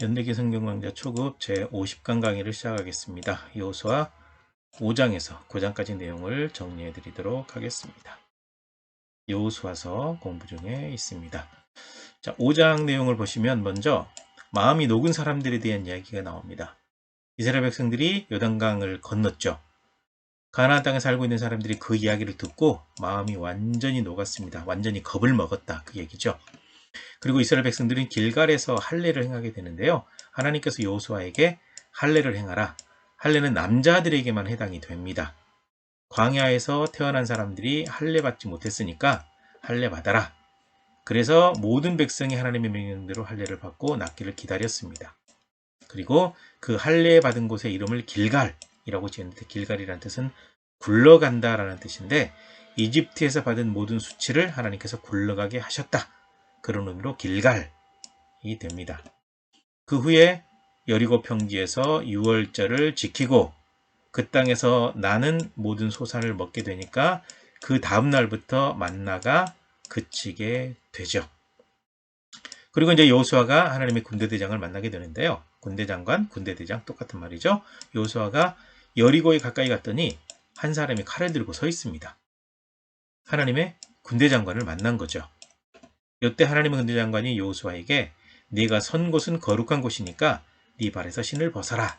연대기 성경강좌 초급 제50강 강의를 시작하겠습니다. 여호수아 5장에서 9장까지 내용을 정리해 드리도록 하겠습니다. 여호수아서 공부 중에 있습니다. 자, 5장 내용을 보시면 먼저 마음이 녹은 사람들에 대한 이야기가 나옵니다. 이스라엘 백성들이 요단강을 건넜죠. 가나안 땅에 살고 있는 사람들이 그 이야기를 듣고 마음이 완전히 녹았습니다. 완전히 겁을 먹었다, 그 얘기죠. 그리고 이스라엘 백성들은 길갈에서 할례를 행하게 되는데요. 하나님께서 여호수아에게 할례를 행하라. 할례는 남자들에게만 해당이 됩니다. 광야에서 태어난 사람들이 할례 받지 못했으니까 할례 받아라. 그래서 모든 백성이 하나님의 명령대로 할례를 받고 낫기를 기다렸습니다. 그리고 그 할례 받은 곳의 이름을 길갈이라고 지었는데, 길갈이라는 뜻은 굴러간다라는 뜻인데, 이집트에서 받은 모든 수치를 하나님께서 굴러가게 하셨다. 그런 의미로 길갈이 됩니다. 그 후에 여리고 평지에서 유월절을 지키고 그 땅에서 나는 모든 소산을 먹게 되니까 그 다음 날부터 만나가 그치게 되죠. 그리고 이제 여호수아가 하나님의 군대대장을 만나게 되는데요. 군대장관, 군대대장 똑같은 말이죠. 여호수아가 여리고에 가까이 갔더니 한 사람이 칼을 들고 서 있습니다. 하나님의 군대장관을 만난 거죠. 이때 하나님의 군대장관이 여호수아에게 네가 선 곳은 거룩한 곳이니까 네 발에서 신을 벗어라.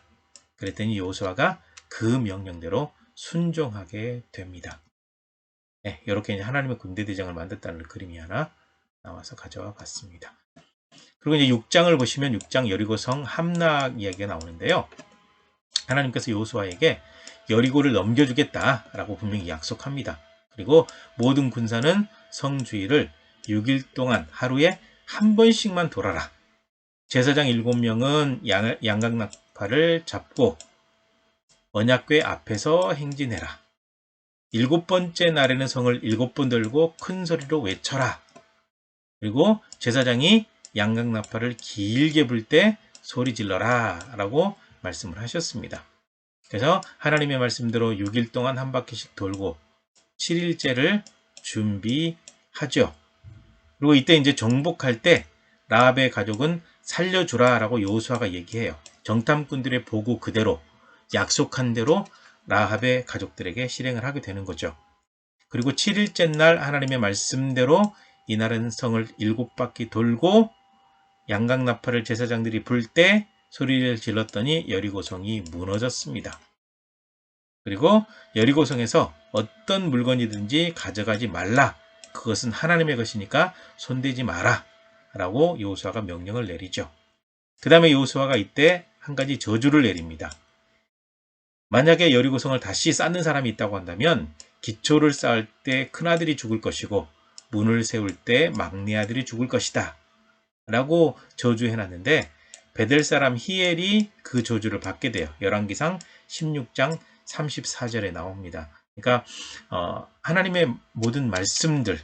그랬더니 여호수아가 그 명령대로 순종하게 됩니다. 네, 이렇게 이제 하나님의 군대대장을 만들었다는 그림이 하나 나와서 가져와 봤습니다. 그리고 이제 6장을 보시면 6장 여리고성 함락 이야기가 나오는데요. 하나님께서 여호수아에게 여리고를 넘겨주겠다라고 분명히 약속합니다. 그리고 모든 군사는 성 주위를 6일 동안 하루에 한 번씩만 돌아라. 제사장 7명은 양각나팔을 잡고 언약궤 앞에서 행진해라. 7번째 날에는 성을 7번 들고 큰 소리로 외쳐라. 그리고 제사장이 양각나팔을 길게 불 때 소리 질러라 라고 말씀을 하셨습니다. 그래서 하나님의 말씀대로 6일 동안 한 바퀴씩 돌고 7일째를 준비하죠. 그리고 이때 이제 정복할 때 라합의 가족은 살려주라 라고 여호수아가 얘기해요. 정탐꾼들의 보고 그대로 약속한 대로 라합의 가족들에게 실행을 하게 되는 거죠. 그리고 7일째 날 하나님의 말씀대로 이날은 성을 7바퀴 돌고 양각나팔을 제사장들이 불 때 소리를 질렀더니 여리고성이 무너졌습니다. 그리고 여리고성에서 어떤 물건이든지 가져가지 말라. 그것은 하나님의 것이니까 손대지 마라. 라고 여호수아가 명령을 내리죠. 그 다음에 여호수아가 이때 한 가지 저주를 내립니다. 만약에 여리고성을 다시 쌓는 사람이 있다고 한다면 기초를 쌓을 때 큰아들이 죽을 것이고 문을 세울 때 막내 아들이 죽을 것이다. 라고 저주해놨는데 베델 사람 히엘이 그 저주를 받게 돼요. 열왕기상 16장 34절에 나옵니다. 그러니까 하나님의 모든 말씀들,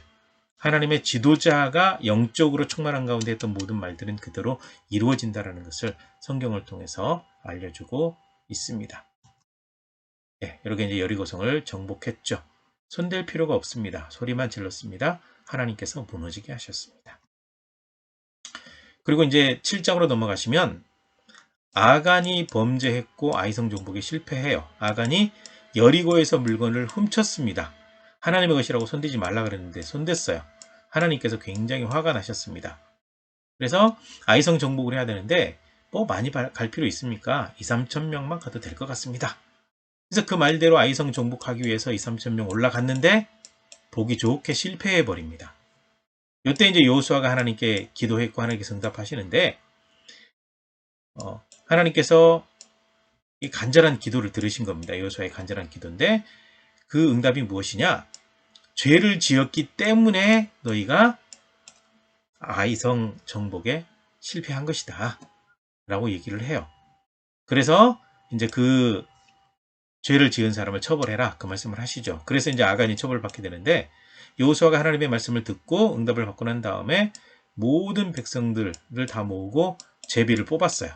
하나님의 지도자가 영적으로 충만한 가운데 했던 모든 말들은 그대로 이루어진다는 것을 성경을 통해서 알려주고 있습니다. 네, 이렇게 이제 여리고성을 정복했죠. 손댈 필요가 없습니다. 소리만 질렀습니다. 하나님께서 무너지게 하셨습니다. 그리고 이제 7장으로 넘어가시면 아간이 범죄했고 아이성 정복에 실패해요. 아간이 여리고에서 물건을 훔쳤습니다. 하나님의 것이라고 손대지 말라 그랬는데 손댔어요. 하나님께서 굉장히 화가 나셨습니다. 그래서 아이성 정복을 해야 되는데 뭐 많이 갈 필요 있습니까? 2-3천 명만 가도 될 것 같습니다. 그래서 그 말대로 아이성 정복하기 위해서 2-3천 명 올라갔는데 보기 좋게 실패해 버립니다. 이때 이제 여호수아가 하나님께 기도했고 하나님께서 응답하시는데 하나님께서 이 간절한 기도를 들으신 겁니다. 여호수아의 간절한 기도인데 그 응답이 무엇이냐? 죄를 지었기 때문에 너희가 아이성 정복에 실패한 것이다 라고 얘기를 해요. 그래서 이제 그 죄를 지은 사람을 처벌해라 그 말씀을 하시죠. 그래서 이제 아간이 처벌받게 되는데 여호수아가 하나님의 말씀을 듣고 응답을 받고 난 다음에 모든 백성들을 다 모으고 제비를 뽑았어요.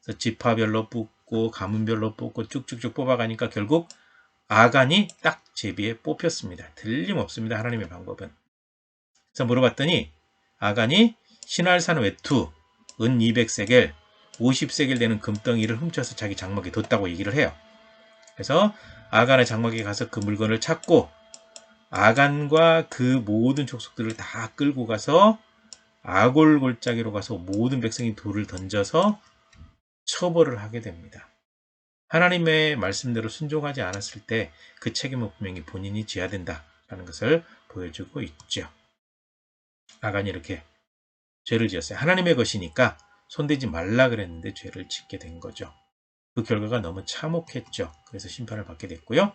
그래서 지파별로 뽑고 가문별로 뽑고 쭉쭉쭉 뽑아가니까 결국 아간이 딱 제비에 뽑혔습니다. 틀림없습니다. 하나님의 방법은. 그래서 물어봤더니 아간이 신할산 외투 은 200세겔 50세겔 되는 금덩이를 훔쳐서 자기 장막에 뒀다고 얘기를 해요. 그래서 아간의 장막에 가서 그 물건을 찾고 아간과 그 모든 족속들을 다 끌고 가서 아골 골짜기로 가서 모든 백성이 돌을 던져서 처벌을 하게 됩니다. 하나님의 말씀대로 순종하지 않았을 때 그 책임은 분명히 본인이 져야 된다라는 것을 보여주고 있죠. 아간이 이렇게 죄를 지었어요. 하나님의 것이니까 손대지 말라 그랬는데 죄를 짓게 된 거죠. 그 결과가 너무 참혹했죠. 그래서 심판을 받게 됐고요.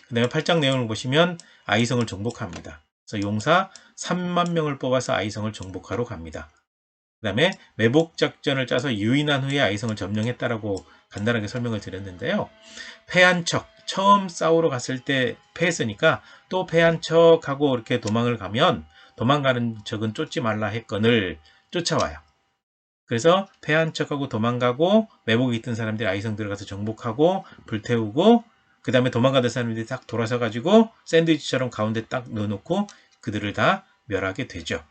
그 다음에 8장 내용을 보시면 아이성을 정복합니다. 그래서 용사 3만 명을 뽑아서 아이성을 정복하러 갑니다. 그 다음에 매복작전을 짜서 유인한 후에 아이성을 점령했다라고 간단하게 설명을 드렸는데요. 패한 척, 처음 싸우러 갔을 때 패했으니까 또 패한 척하고 이렇게 도망을 가면 도망가는 척은 쫓지 말라 했거늘 쫓아와요. 그래서 패한 척하고 도망가고 매복에 있던 사람들이 아이성 들어가서 정복하고 불태우고 그 다음에 도망가던 사람들이 딱 돌아서 가지고 샌드위치처럼 가운데 딱 넣어놓고 그들을 다 멸하게 되죠.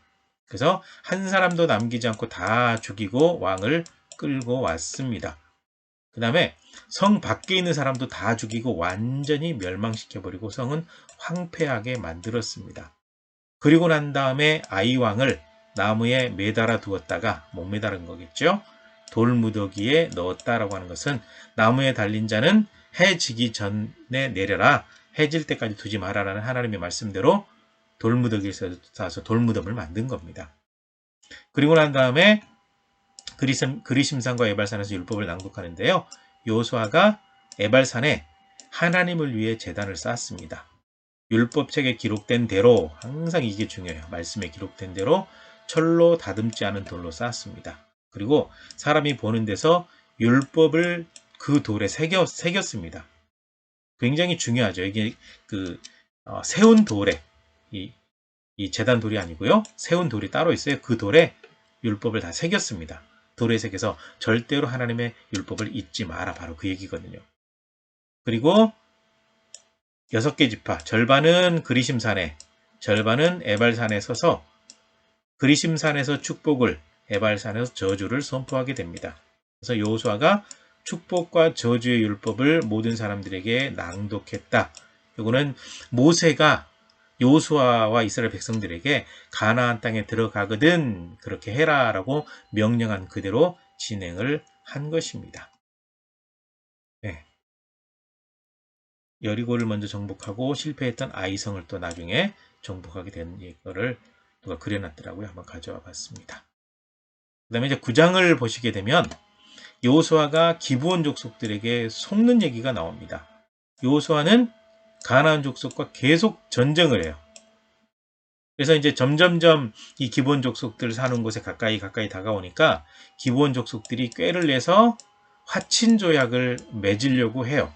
그래서 한 사람도 남기지 않고 다 죽이고 왕을 끌고 왔습니다. 그 다음에 성 밖에 있는 사람도 다 죽이고 완전히 멸망시켜버리고 성은 황폐하게 만들었습니다. 그리고 난 다음에 아이왕을 나무에 매달아 두었다가 못 매달은 거겠죠. 돌무더기에 넣었다라고 하는 것은 나무에 달린 자는 해 지기 전에 내려라. 해 질 때까지 두지 마라라는 하나님의 말씀대로 돌무더기를 싸서 돌무덤을 만든 겁니다. 그리고 난 다음에 그리심산과 에발산에서 율법을 낭독하는데요. 여호수아가 에발산에 하나님을 위해 제단을 쌓았습니다. 율법책에 기록된 대로 항상 이게 중요해요. 말씀에 기록된 대로 철로 다듬지 않은 돌로 쌓았습니다. 그리고 사람이 보는 데서 율법을 그 돌에 새겼습니다. 굉장히 중요하죠. 이게 세운 돌에 이 제단 돌이 아니고요. 세운 돌이 따로 있어요. 그 돌에 율법을 다 새겼습니다. 돌에 새겨서 절대로 하나님의 율법을 잊지 마라. 바로 그 얘기거든요. 그리고 6개 지파, 절반은 그리심산에, 절반은 에발산에 서서 그리심산에서 축복을, 에발산에서 저주를 선포하게 됩니다. 그래서 여호수아가 축복과 저주의 율법을 모든 사람들에게 낭독했다. 이거는 모세가 여호수아와 이스라엘 백성들에게 가나안 땅에 들어가거든 그렇게 해라라고 명령한 그대로 진행을 한 것입니다. 네. 여리고를 먼저 정복하고 실패했던 아이성을 또 나중에 정복하게 된 이거를 누가 그려놨더라고요. 한번 가져와 봤습니다. 그 다음에 이제 9장을 보시게 되면 여호수아가 기브온 족속들에게 속는 얘기가 나옵니다. 여호수아는 가나안 족속과 계속 전쟁을 해요. 그래서 이제 점점점 이 기브온 족속들 사는 곳에 가까이 다가오니까 기브온 족속들이 꾀를 내서 화친 조약을 맺으려고 해요.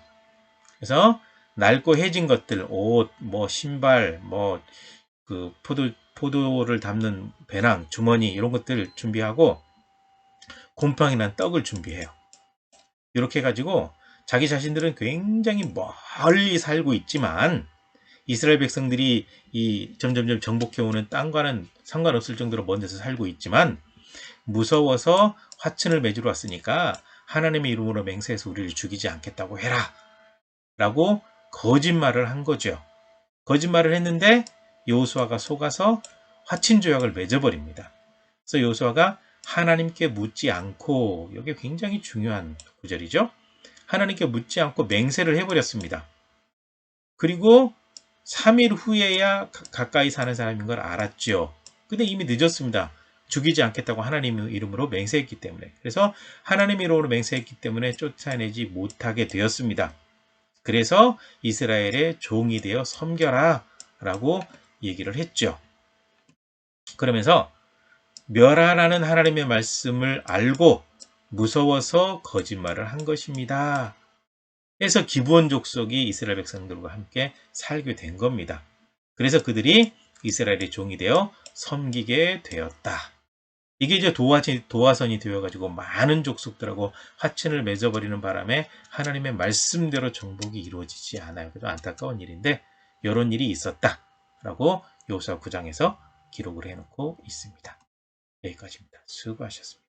그래서 낡고 해진 것들, 옷, 신발, 포도를 담는 배낭, 주머니 이런 것들 준비하고 곰팡이 난 떡을 준비해요. 이렇게 해가지고 자기 자신들은 굉장히 멀리 살고 있지만 이스라엘 백성들이 점점점 정복해오는 땅과는 상관없을 정도로 먼 데서 살고 있지만 무서워서 화친을 맺으러 왔으니까 하나님의 이름으로 맹세해서 우리를 죽이지 않겠다고 해라 라고 거짓말을 한 거죠. 거짓말을 했는데 여호수아가 속아서 화친 조약을 맺어버립니다. 그래서 여호수아가 하나님께 묻지 않고, 이게 굉장히 중요한 구절이죠. 하나님께 묻지 않고 맹세를 해버렸습니다. 그리고 3일 후에야 가까이 사는 사람인 걸 알았죠. 근데 이미 늦었습니다. 죽이지 않겠다고 하나님의 이름으로 맹세했기 때문에. 그래서 하나님의 이름으로 맹세했기 때문에 쫓아내지 못하게 되었습니다. 그래서 이스라엘의 종이 되어 섬겨라 라고 얘기를 했죠. 그러면서 멸하라는 하나님의 말씀을 알고 무서워서 거짓말을 한 것입니다. 그래서 기브온 족속이 이스라엘 백성들과 함께 살게 된 겁니다. 그래서 그들이 이스라엘의 종이 되어 섬기게 되었다. 이게 이제 도화선이 되어가지고 많은 족속들하고 화친을 맺어버리는 바람에 하나님의 말씀대로 정복이 이루어지지 않아요. 그래서 안타까운 일인데 이런 일이 있었다라고 여호수아 9장에서 기록을 해놓고 있습니다. 여기까지입니다. 수고하셨습니다.